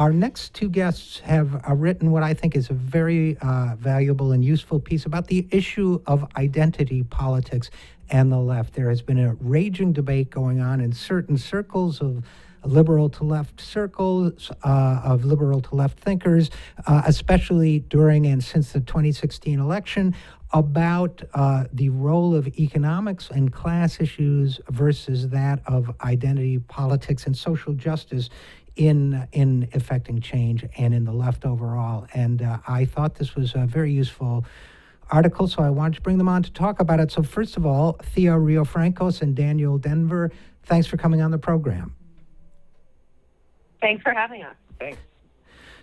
our next two guests have written what I think is a very valuable and useful piece about the issue of identity politics and the left. There has been a raging debate going on in certain circles of liberal to left circles, of liberal to left thinkers, especially during and since the 2016 election, about the role of economics and class issues versus that of identity politics and social justice in affecting change and in the left overall. And I thought this was a very useful article, so I wanted to bring them on to talk about it. So first of all, Thea Riofrancos and Daniel Denvir, thanks for coming on the program. Thanks for having us. Thanks.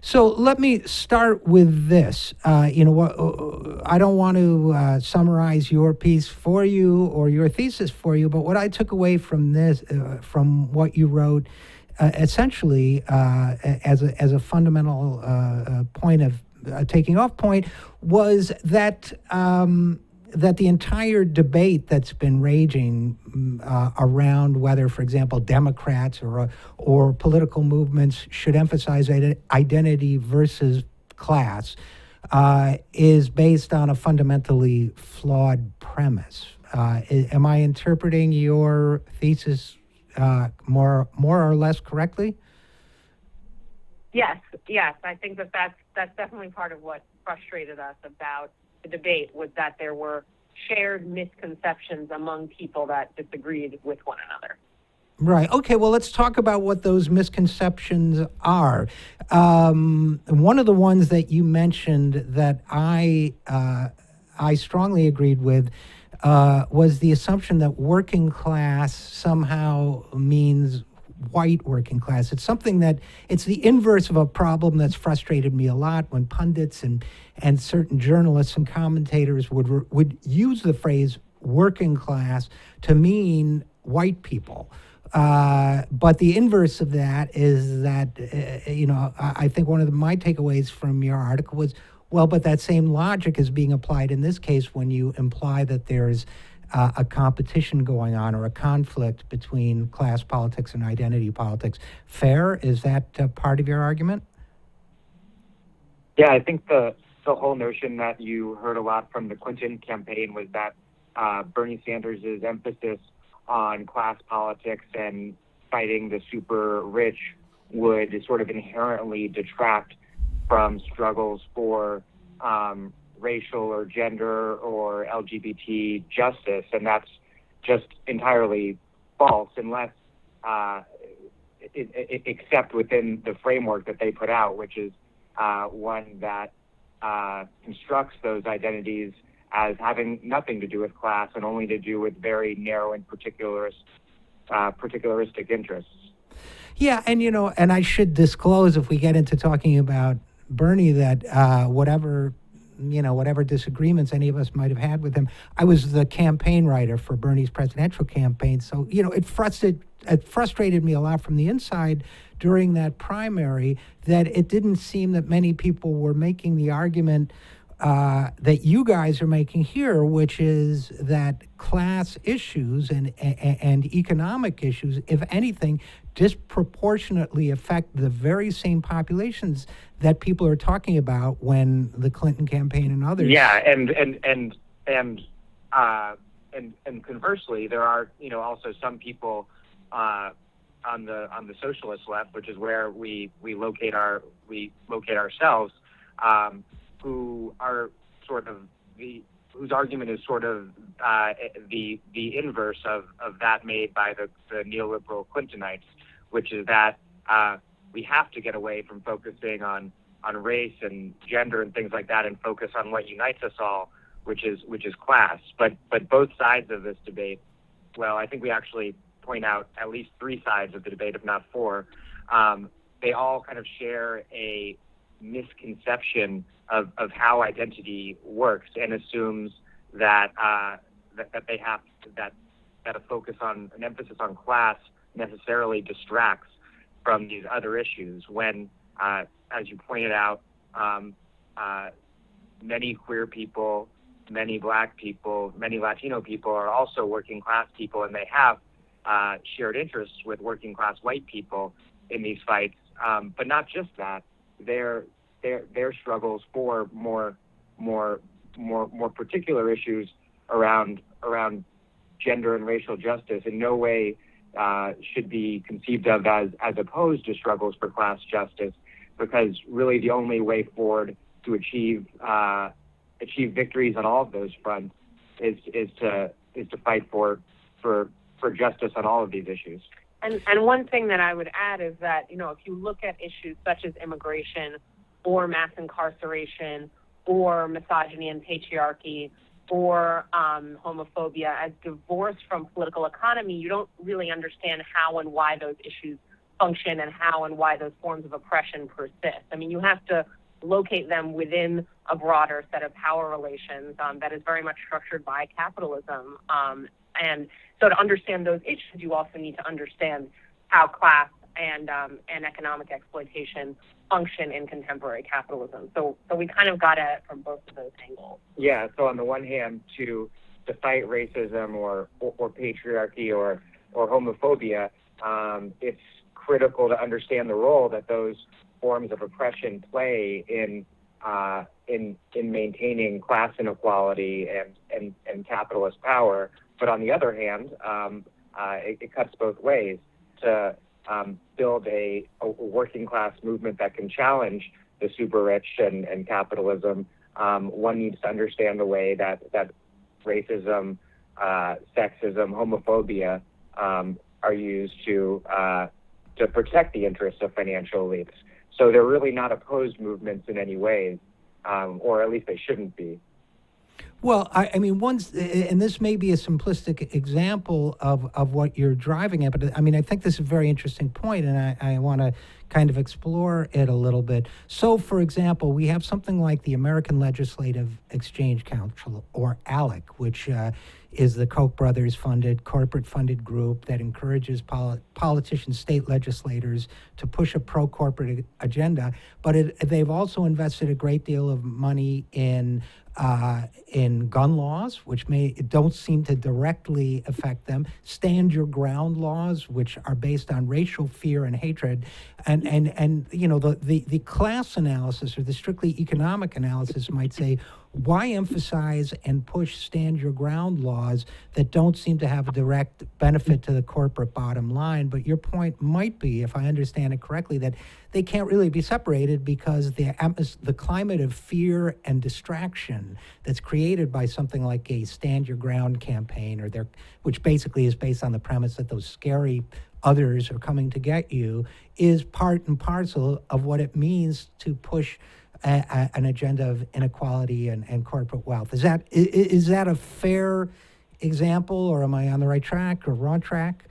So let me start with this. I don't want to summarize your piece for you or your thesis for you, but what I took away from this, from what you wrote, essentially as a fundamental point of taking off point, was that that the entire debate that's been raging around whether, for example, Democrats or political movements should emphasize identity versus class is based on a fundamentally flawed premise. Am I interpreting your thesis more or less correctly? Yes. I think that's definitely part of what frustrated us about the debate, was that there were shared misconceptions among people that disagreed with one another. Right. Okay, well, let's talk about what those misconceptions are. One of the ones that you mentioned that I strongly agreed with was the assumption that working class somehow means white working class. It's something that, it's the inverse of a problem that's frustrated me a lot when pundits and certain journalists and commentators would use the phrase working class to mean white people. But the inverse of that is that, I think one of my takeaways from your article was, well, but that same logic is being applied in this case when you imply that there's a competition going on or a conflict between class politics and identity politics. Fair? Is that part of your argument? Yeah, I think the whole notion that you heard a lot from the Clinton campaign was that Bernie Sanders' emphasis on class politics and fighting the super rich would sort of inherently detract from struggles for racial or gender or LGBT justice, and that's just entirely false unless except within the framework that they put out, which is one that constructs those identities as having nothing to do with class and only to do with very narrow and particularistic interests. Yeah, and I should disclose, if we get into talking about Bernie, that whatever disagreements any of us might have had with him, I was the campaign writer for Bernie's presidential campaign. So, it frustrated me a lot from the inside during that primary that it didn't seem that many people were making the argument that you guys are making here, which is that class issues and economic issues, if anything, disproportionately affect the very same populations that people are talking about when the Clinton campaign and others. Yeah, and conversely, there are also some people on the socialist left, which is where we locate ourselves, who are sort of whose argument is sort of the inverse of that made by the neoliberal Clintonites, which is that we have to get away from focusing on race and gender and things like that and focus on what unites us all, which is class. But both sides of this debate, well, I think we actually point out at least three sides of the debate, if not four. They all kind of share a misconception of how identity works and assumes that they have that a focus on an emphasis on class necessarily distracts from these other issues when, as you pointed out, many queer people, many Black people, many Latino people are also working class people, and they have shared interests with working class white people in these fights But not just that, their struggles for more particular issues around gender and racial justice in no way should be conceived of as opposed to struggles for class justice, because really the only way forward to achieve victories on all of those fronts is to fight for justice on all of these issues. And one thing that I would add is that, if you look at issues such as immigration or mass incarceration or misogyny and patriarchy or homophobia as divorced from political economy, you don't really understand how and why those issues function and how and why those forms of oppression persist. I mean, you have to locate them within a broader set of power relations that is very much structured by capitalism. And so to understand those issues, you also need to understand how class and economic exploitation function in contemporary capitalism. So we kind of got at it from both of those angles. Yeah, so on the one hand, to fight racism or patriarchy or homophobia, it's critical to understand the role that those forms of oppression play in maintaining class inequality and capitalist power. But on the other hand, it cuts both ways. To build a working class movement that can challenge the super rich and capitalism, one needs to understand the way that racism, sexism, homophobia are used to protect the interests of financial elites. So they're really not opposed movements in any ways, or at least they shouldn't be. Well, I mean, and this may be a simplistic example of what you're driving at, but I mean, I think this is a very interesting point, and I want to kind of explore it a little bit. So, for example, we have something like the American Legislative Exchange Council, or ALEC, which is the Koch brothers funded, corporate funded group that encourages politicians, state legislators to push a pro-corporate agenda. But they've also invested a great deal of money in gun laws, which don't seem to directly affect them, stand your ground laws, which are based on racial fear and hatred, and the class analysis or the strictly economic analysis might say, why emphasize and push stand your ground laws that don't seem to have a direct benefit to the corporate bottom line? But your point might be, if I understand it correctly, that they can't really be separated because the climate of fear and distraction that's created by something like a stand your ground campaign, which basically is based on the premise that those scary others are coming to get you, is part and parcel of what it means to push an agenda of inequality and corporate wealth. Is that a fair example, or am I on the right track or wrong track?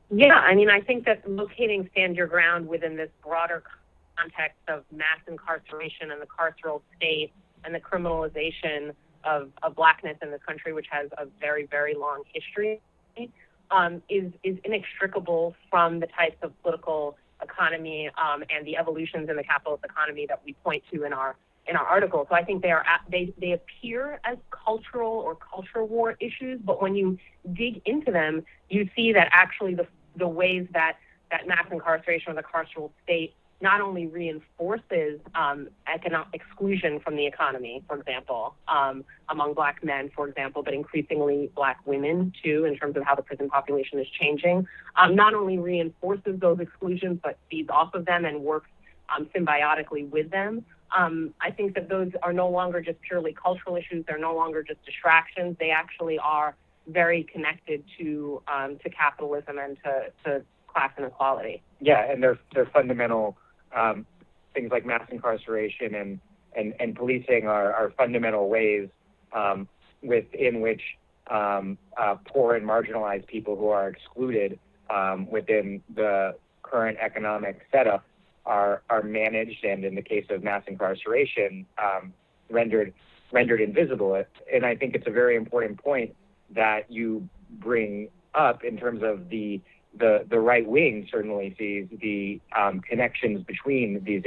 Yeah, I mean, I think that locating stand your ground within this broader context of mass incarceration and the carceral state and the criminalization of blackness in this country, which has a very, very long history, is inextricable from the types of political economy and the evolutions in the capitalist economy that we point to in our article. So I think they appear as cultural or culture war issues, but when you dig into them, you see that actually the ways that mass incarceration or the carceral state not only reinforces economic exclusion from the economy, for example, among black men, for example, but increasingly black women too, in terms of how the prison population is changing, not only reinforces those exclusions, but feeds off of them and works symbiotically with them. I think that those are no longer just purely cultural issues. They're no longer just distractions. They actually are very connected to capitalism and to class inequality. Yeah, and they're fundamental. Things like mass incarceration and policing are fundamental ways within which poor and marginalized people who are excluded within the current economic setup are managed, and in the case of mass incarceration, rendered invisible. And I think it's a very important point that you bring up in terms of the right wing certainly sees the connections between these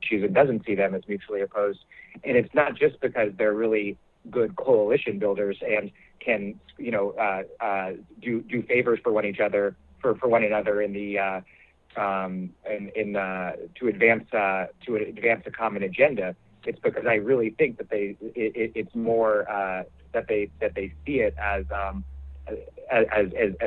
issues and doesn't see them as mutually opposed. And it's not just because they're really good coalition builders and can do favors for one another in the to advance a common agenda. It's because I really think that it's more that they see it as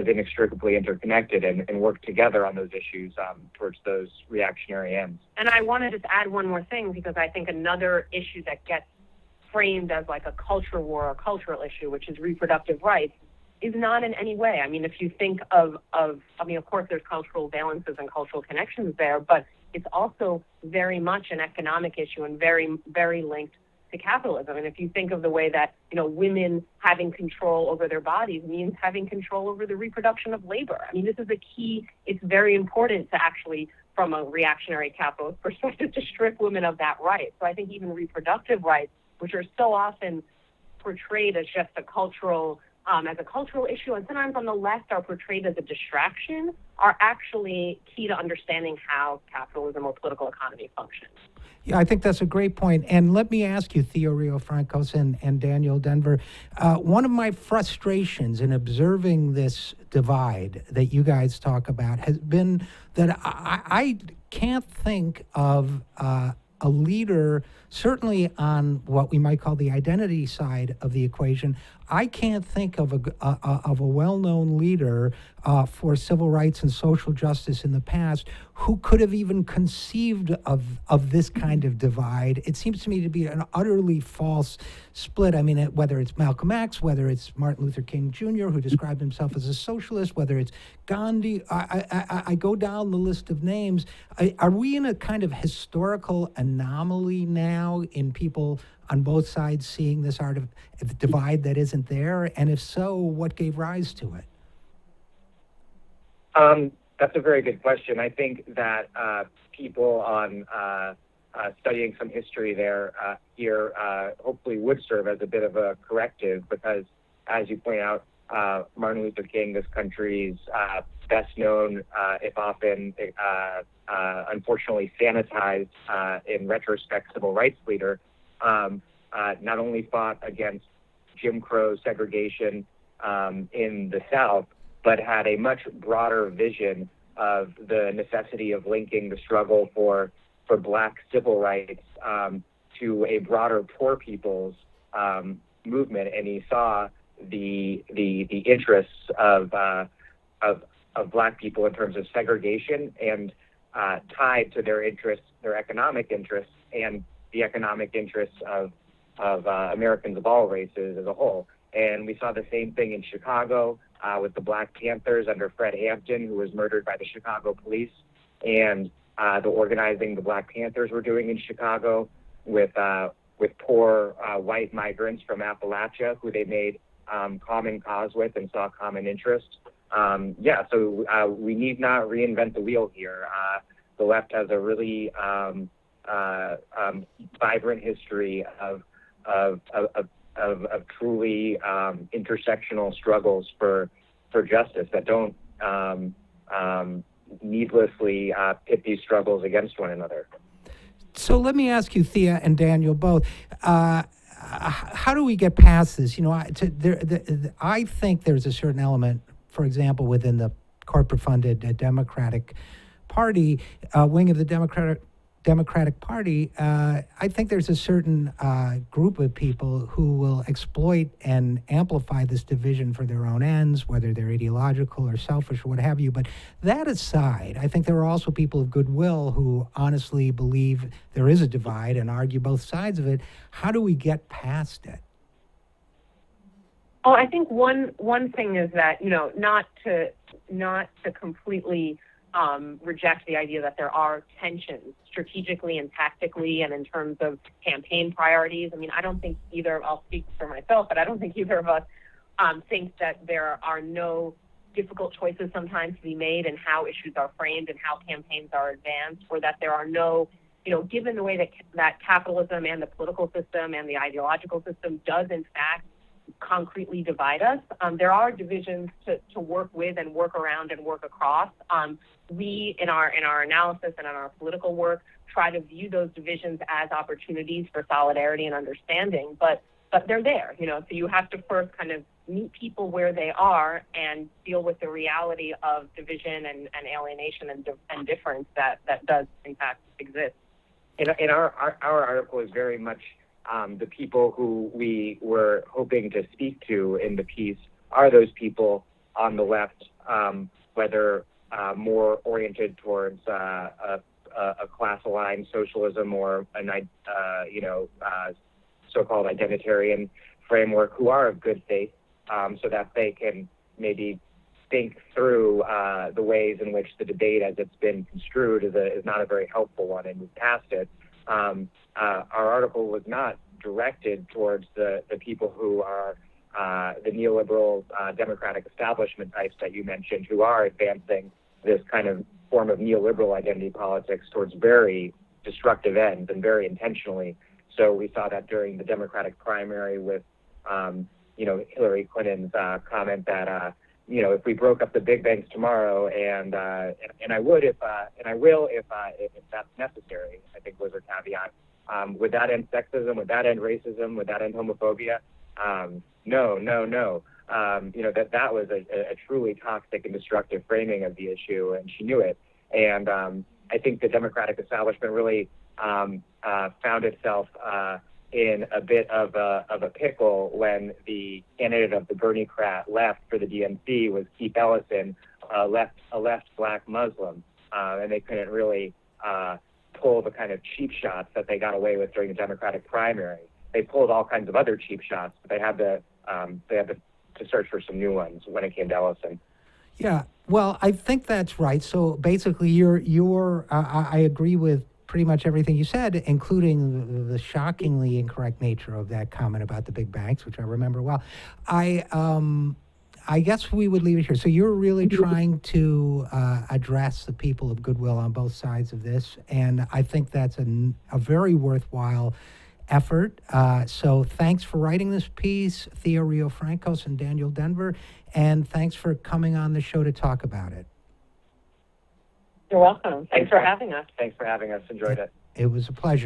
inextricably interconnected and work together on those issues towards those reactionary ends. And I want to just add one more thing, because I think another issue that gets framed as like a culture war, a cultural issue, which is reproductive rights, is not in any way. I mean, if you think of course, there's cultural valences and cultural connections there, but it's also very much an economic issue and very, very linked to capitalism. And if you think of the way that, women having control over their bodies means having control over the reproduction of labor. I mean, this is a key. It's very important to actually, from a reactionary capitalist perspective, to strip women of that right. So I think even reproductive rights, which are so often portrayed as just a cultural issue, and sometimes on the left are portrayed as a distraction, are actually key to understanding how capitalism or political economy functions. Yeah, I think that's a great point. And let me ask you, Thea Riofrancos and Daniel Denvir, one of my frustrations in observing this divide that you guys talk about has been that I can't think of a leader, certainly on what we might call the identity side of the equation. I can't think of a well-known leader for civil rights and social justice in the past who could have even conceived of this kind of divide. It seems to me to be an utterly false split. I mean, whether it's Malcolm X, whether it's Martin Luther King Jr., who described himself as a socialist, whether it's Gandhi, I go down the list of names. Are we in a kind of historical anomaly now in people on both sides seeing this art of divide that isn't there? And if so, what gave rise to it? That's a very good question. I think that people on studying some history here hopefully would serve as a bit of a corrective, because, as you point out, Martin Luther King, this country's best known, if often unfortunately sanitized in retrospect, civil rights leader, not only fought against Jim Crow segregation in the South, but had a much broader vision of the necessity of linking the struggle for Black civil rights to a broader poor people's movement, and he saw the interests of Black people in terms of segregation and tied to their interests, their economic interests, and the economic interests of Americans of all races as a whole. And we saw the same thing in Chicago with the Black Panthers under Fred Hampton, who was murdered by the Chicago police, and the organizing the Black Panthers were doing in Chicago with poor white migrants from Appalachia, who they made common cause with and saw common interest. So we need not reinvent the wheel here. The left has a really vibrant history of truly intersectional struggles for justice that don't needlessly pit these struggles against one another. So let me ask you, Thea and Daniel, both. How do we get past this? I think there's a certain element, for example, within the corporate-funded Democratic Party, wing of the Democratic Party, I think there's a certain group of people who will exploit and amplify this division for their own ends, whether they're ideological or selfish or what have you. But that aside, I think there are also people of goodwill who honestly believe there is a divide and argue both sides of it. How do we get past it? Oh, I think one thing is that, not to completely reject the idea that there are tensions strategically and tactically and in terms of campaign priorities. I mean, I don't think I'll speak for myself, but I don't think either of us think that there are no difficult choices sometimes to be made in how issues are framed and how campaigns are advanced, or that there are no, given the way that capitalism and the political system and the ideological system does in fact concretely divide us, there are divisions to work with and work around and work across. We, in our analysis and in our political work, try to view those divisions as opportunities for solidarity and understanding. But but they're there, so you have to first kind of meet people where they are and deal with the reality of division and alienation and difference that does in fact exist. In our article is very much the people who we were hoping to speak to in the piece are those people on the left, whether more oriented towards a class-aligned socialism or an so-called identitarian framework, who are of good faith, so that they can maybe think through the ways in which the debate, as it's been construed, is not a very helpful one, and move past it. Our article was not directed towards the people who are the neoliberal democratic establishment types that you mentioned, who are advancing this kind of form of neoliberal identity politics towards very destructive ends and very intentionally. So we saw that during the Democratic primary with, Hillary Clinton's comment that, if we broke up the big banks tomorrow, and I will if that's necessary, I think was her caveat. Would that end sexism? Would that end racism? Would that end homophobia? No. That was a truly toxic and destructive framing of the issue, and she knew it. And I think the Democratic establishment really found itself in a bit of a pickle when the candidate of the Bernie-crat left for the DNC was Keith Ellison, a left black Muslim, and they couldn't really pull the kind of cheap shots that they got away with during the Democratic primary. They pulled all kinds of other cheap shots, but they had to search for some new ones when it came to Ellison. Yeah, well, I think that's right. So basically, I agree with pretty much everything you said, including the shockingly incorrect nature of that comment about the big banks, which I remember well. I guess we would leave it here. So you're really trying to address the people of goodwill on both sides of this, and I think that's a very worthwhile effort. So thanks for writing this piece, Thea Riofrancos and Daniel Denvir, and thanks for coming on the show to talk about it. You're welcome. Thanks for having us. Thanks for having us. Enjoyed it. It was a pleasure.